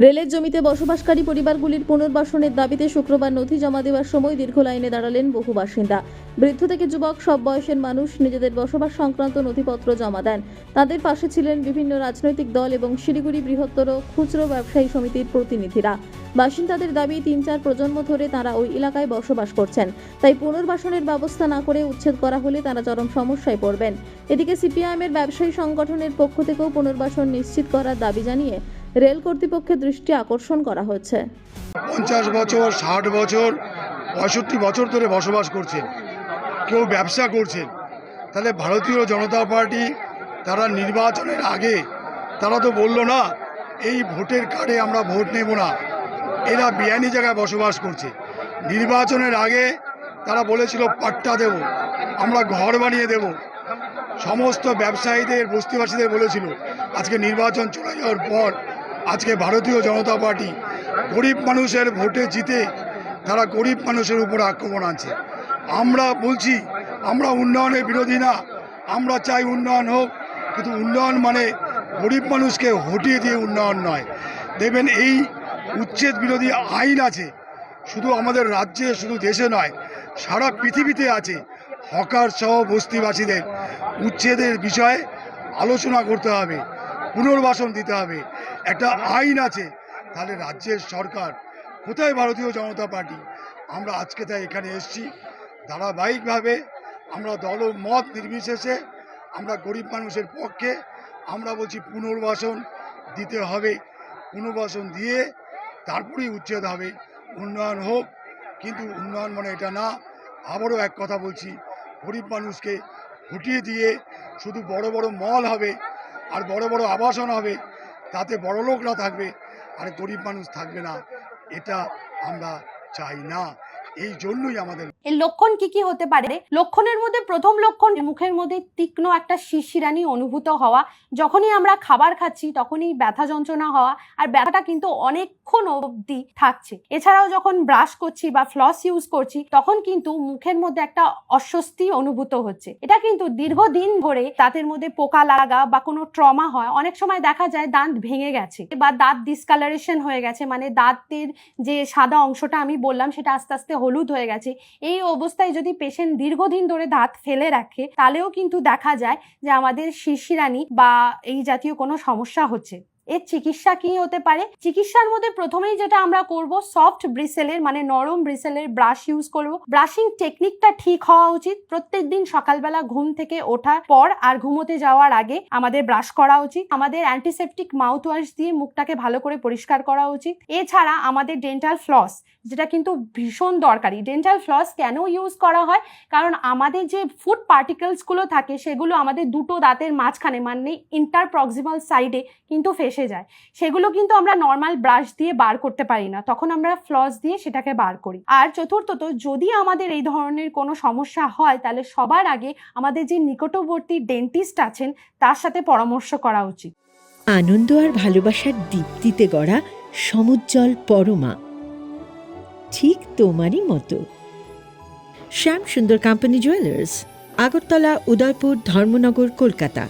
রেলের জমিতে বসবাসকারী পরিবারগুলির পুনর্বাসনের দাবিতে শুক্রবার নথি জমা দেওয়ার সময় দীর্ঘ লাইনে দাঁড়ালেন বহু বাসিন্দা। বৃদ্ধ থেকে যুবক সব বয়সের মানুষ নিজেদের বসবাস সংক্রান্ত নথিপত্র জমা দেন। তাদের পাশে ছিলেন বিভিন্ন রাজনৈতিক দল এবং শিলিগুড়ি বৃহত্তর খুচরো ব্যবসায়ী সমিতির প্রতিনিধিরা। বাসিন্দাদের দাবি ৩-৪ প্রজন্ম ধরে তারা ওই এলাকায় বসবাস করছেন, তাই পুনর্বাসনের ব্যবস্থা না করে উচ্ছেদ করা হলে তারা চরম সমস্যায় পড়বেন। এদিকে সিপিআইএমের ব্যবসায়ী সংগঠনের পক্ষ থেকেও পুনর্বাসন নিশ্চিত করার দাবি জানিয়ে রেল কর্তৃপক্ষের দৃষ্টি আকর্ষণ করা হয়েছে। 50 বছর, 60 বছর, 65 বছর ধরে বসবাস করছেন, কেউ ব্যবসা করছেন, তাহলে ভারতীয় জনতা পার্টি তারা নির্বাচনের আগে তারা তো বললো না এই ভোটের কার্ডে আমরা ভোট নেব না, এরা বেআইনি জায়গায় বসবাস করছে। নির্বাচনের আগে তারা বলেছিল পাট্টা দেব, আমরা ঘর বানিয়ে দেব, সমস্ত ব্যবসায়ীদের বস্তিবাসীদের বলেছিল। আজকে নির্বাচন চলে যাওয়ার পর আজকে ভারতীয় জনতা পার্টি গরিব মানুষের ভোটে জিতে তারা গরিব মানুষের উপর আক্রমণ আনছে। আমরা বলছি আমরা উন্নয়নের বিরোধী না, আমরা চাই উন্নয়ন হোক, কিন্তু উন্নয়ন মানে গরিব মানুষকে হটিয়ে দিয়ে উন্নয়ন নয়। দেখবেন এই উচ্ছেদ বিরোধী আইন আছে, শুধু আমাদের রাজ্যে শুধু দেশে নয় সারা পৃথিবীতে আছে। হকার সহ বস্তিবাসীদের উচ্ছেদের বিষয়ে আলোচনা করতে হবে, পুনর্বাসন দিতে হবে, একটা আইন আছে। তাহলে রাজ্যের সরকার কোথায় ভারতীয় জনতা পার্টি? আমরা আজকে তাই এখানে এসেছি, ধারাবাহিকভাবে আমরা দল মত নির্বিশেষে আমরা গরিব মানুষের পক্ষে। আমরা বলছি পুনর্বাসন দিতে হবে, পুনর্বাসন দিয়ে তারপরেই উচ্ছেদ হবে, উন্নয়ন হোক। কিন্তু উন্নয়ন মানে এটা না। আবারও এক কথা বলছি, গরিব মানুষকে হটিয়ে দিয়ে শুধু বড় বড় মল হবে আর বড় বড় আবাসন হবে, তাতে বড় লোকরা থাকবে আর গরিব মানুষ থাকবে না, এটা আমরা চাই না। এই জন্যই আমাদের এর লক্ষণ কি কি হতে পারে? লক্ষণের মধ্যে প্রথম লক্ষণ মুখের মধ্যে তীক্ষ্ণ একটা শিরশিরানি অনুভূত হওয়া। যখনই আমরা খাবার খাচ্ছি তখনই ব্যথা যন্ত্রণা হওয়া, আর ব্যথাটা কিন্তু অনেকক্ষণ অবধি থাকছে। এছাড়াও যখন ব্রাশ করছি বা ফ্লস ইউজ করছি তখন কিন্তু মুখের মধ্যে একটা অস্বস্তি অনুভূত হচ্ছে। এটা কিন্তু দীর্ঘদিন ধরে দাঁতের মধ্যে পোকা লাগা বা কোনো ট্রমা হয়। অনেক সময় দেখা যায় দাঁত ভেঙে গেছে বা দাঁত ডিসকালারেশন হয়ে গেছে, মানে দাঁতের যে সাদা অংশটা আমি বললাম সেটা আস্তে আস্তে হলুদ হয়ে গেছে। এই অবস্থায় যদি পেশেন্ট দীর্ঘদিন ধরে দাঁত ফেলে রাখে তাহলেও কিন্তু দেখা যায় যে আমাদের শিরশিরানি বা এই জাতীয় কোনো সমস্যা হচ্ছে। এর চিকিৎসা কি হতে পারে? চিকিৎসার মধ্যে প্রথমেই যেটা আমরা করব, সফট ব্রিসেলের মানে নরম ব্রিসেলের ব্রাশ ইউজ করব। ব্রাশিং টেকনিকটা ঠিক হওয়া উচিত। প্রত্যেকদিন সকালবেলা ঘুম থেকে ওঠার পর আর ঘুমোতে যাওয়ার আগে আমাদের ব্রাশ করা উচিত। আমাদের অ্যান্টিসেপটিক মাউথ ওয়াশ দিয়ে মুখটাকে ভালো করে পরিষ্কার করা উচিত। এছাড়া আমাদের ডেন্টাল ফ্লস, যেটা কিন্তু ভীষণ দরকারি। ডেন্টাল ফ্লস কেন ইউজ করা হয়? কারণ আমাদের যে ফুড পার্টিকেলসগুলো থাকে সেগুলো আমাদের দুটো দাঁতের মাঝখানে মানে ইন্টারপ্রক্সিমাল সাইডে কিন্তু ফেসে যায়। সেগুলো কিন্তু আমরা নর্মাল ব্রাশ দিয়ে বার করতে পারি না, তখন আমরা ফ্লস দিয়ে সেটাকে বার করি। আর চতুর্থত, যদি আমাদের এই ধরনের কোনো সমস্যা হয় তাহলে সবার আগে আমাদের যে নিকটবর্তী ডেন্টিস্ট আছেন তার সাথে পরামর্শ করা উচিত। আনন্দ আর ভালোবাসার দীপ্তিতে গড়া সমুজ্জ্বল পরমা, ঠিক তোমারই মতো। শ্যাম সুন্দর কোম্পানি জুয়েলার্স, আগরতলা, উদয়পুর, ধর্মনগর, কলকাতা।